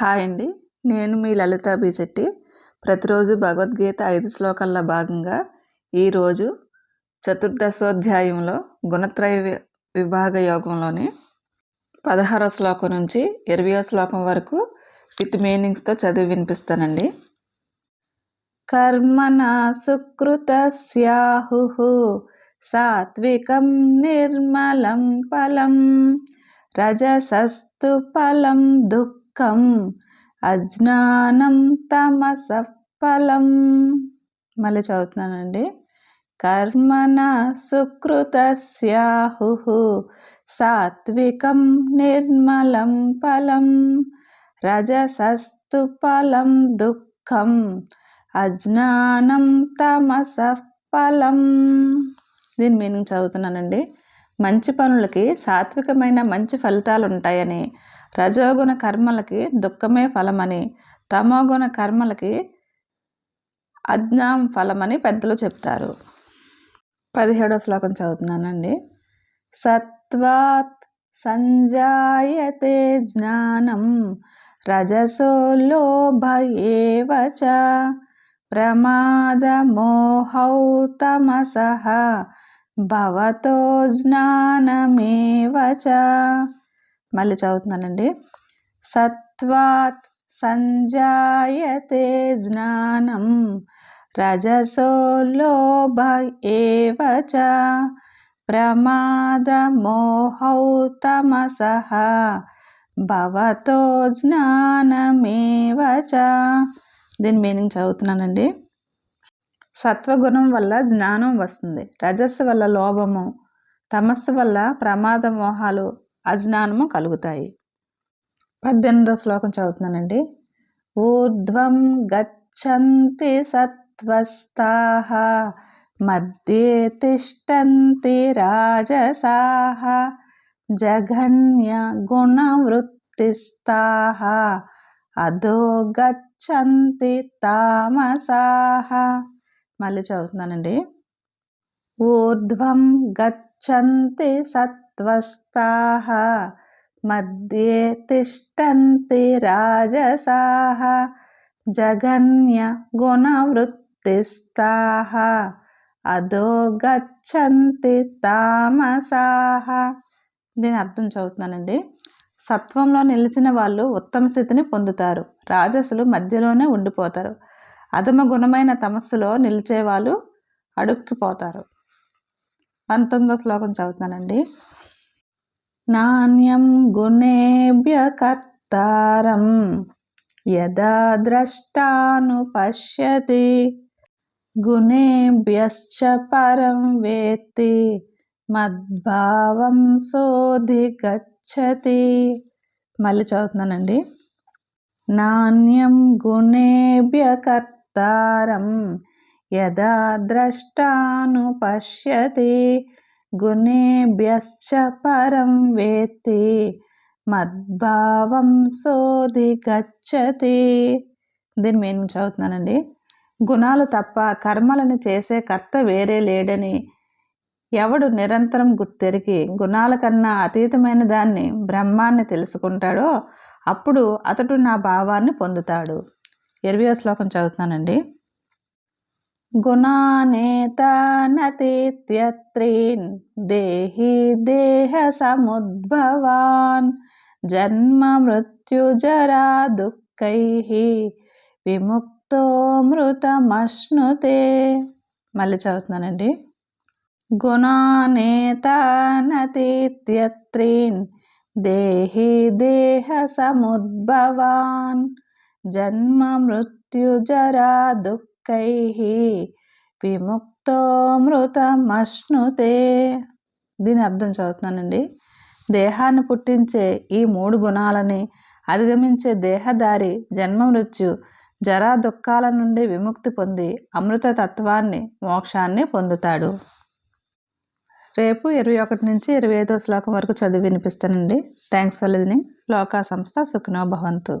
Hi అండి, నేను మీ లలిత B. ప్రతిరోజు భగవద్గీత 5 శ్లోకాల్లో భాగంగా ఈరోజు చతుర్దశోధ్యాయంలో గుణత్రయ విభాగ యోగంలోని 16వ శ్లోకం నుంచి 20వ శ్లోకం వరకు విత్ మీనింగ్స్తో చదివి వినిపిస్తానండి. కర్మణ సుకృతస్యాహుః సాత్వికం నిర్మలం ఫలం రజసస్తు ఫలం దుఃఖం అజ్ఞానం తమసః ఫలం. మళ్ళీ చదువుతున్నానండి. కర్మణ సుకృతస్యాహుః సాత్వికం నిర్మలం ఫలం రజసస్తు ఫలం దుఃఖం అజ్ఞానం తమసః ఫలం. దీని మీనింగ్ చదువుతున్నానండి. మంచి పనులకి సాత్వికమైన మంచి ఫలితాలు ఉంటాయని, రజోగుణ కర్మలకి దుఃఖమే ఫలమని, తమోగుణ కర్మలకి అజ్ఞానం ఫలమని పెద్దలు చెప్తారు. 17వ శ్లోకం చదువుతున్నానండి. సత్వాత్ సంజాయతే జ్ఞానం రజసో లోభ ఏవ చ ప్రమాదమోహౌ తమసః భవతో జ్ఞానమేవ చ. మళ్ళీ చదువుతున్నానండి. సత్వాత్ సంజాయతే జ్ఞానం రజసో లోభ ఏవ చ ప్రమాదమోహౌ తమసః భవతో జ్ఞానమేవ చ. దీని మీనింగ్ చదువుతున్నానండి. సత్వగుణం వల్ల జ్ఞానం వస్తుంది, రజస్సు వల్ల లోభము, తమస్సు వల్ల ప్రమాద మోహాలు అజ్ఞానము కలుగుతాయి. 18వ శ్లోకం చదువుతున్నానండి. ఊర్ధ్వం గచ్చంతి సత్వస్తాః మధ్యే తిష్టంతి రాజసాః జఘన్య గుణవృత్తిస్తాః అధో గచ్చంతి తామసాః. మళ్ళీ చదువుతున్నానండి. ఊర్ధ్వం గచ్చంతి సత్వస్తాః మధ్యే తిష్టంతి రాజసాః జఘన్య గుణవృత్తిస్తాః అధో గచ్చంతి తామసాః. దీని అర్థం చదువుతున్నానండి. సత్వంలో నిలిచిన వాళ్ళు ఉత్తమ స్థితిని పొందుతారు, రాజసులు మధ్యలోనే ఉండిపోతారు, అధమ గుణమైన తమస్సులో నిలిచే వాళ్ళు అడుక్కిపోతారు. 19వ శ్లోకం చదువుతున్నానండి. నాణ్యం గుణేభ్య కర్తారం యదా ద్రష్టానుపశ్యతి గుణేభ్యశ్చ పరం వేత్తి మద్భావం సోధిగచ్చతి. మళ్ళీ చదువుతున్నానండి. నాణ్యం గుణేభ్య కర్తారం యదా ద్రష్టానుపశ్యతి గుణేభ్యశ్చ పరం వేత్తి మద్భావం సోధిగచ్చతి. దీని మీనింగ్ చదువుతున్నానండి. గుణాలు తప్ప కర్మలను చేసే కర్త వేరే లేడని ఎవడు నిరంతరం గుర్తెరిగి గుణాల కన్నా అతీతమైన దాన్ని బ్రహ్మాన్ని తెలుసుకుంటాడో అప్పుడు అతడు నా భావాన్ని పొందుతాడు. 20వ శ్లోకం చదువుతున్నానండి. గుణానేతానతీత్యత్రీన్ దేహి దేహ సముద్భవాన్ జన్మ మృత్యుజరా దుఃఖైః విముక్తో మృతమశ్నుతే. మళ్ళీ చదువుతున్నానండి. గుణానేతానతీత్యత్రీన్ దేహి దేహ సముద్భవాన్ జన్మ మృత్యుజరా దుఃఖైః విముక్తో మృతమశ్నుతే. దీని అర్థం చదువుతున్నానండి. దేహాన్ని పుట్టించే ఈ 3 గుణాలని అధిగమించే దేహదారి జన్మ మృత్యు జరా దుఃఖాల నుండి విముక్తి పొంది అమృత తత్వాన్ని మోక్షాన్ని పొందుతాడు. రేపు 21 నుంచి 25వ శ్లోకం వరకు చదివి వినిపిస్తానండి. Thanks for listening. లోకా సంస్థ సుఖినో భవంతు.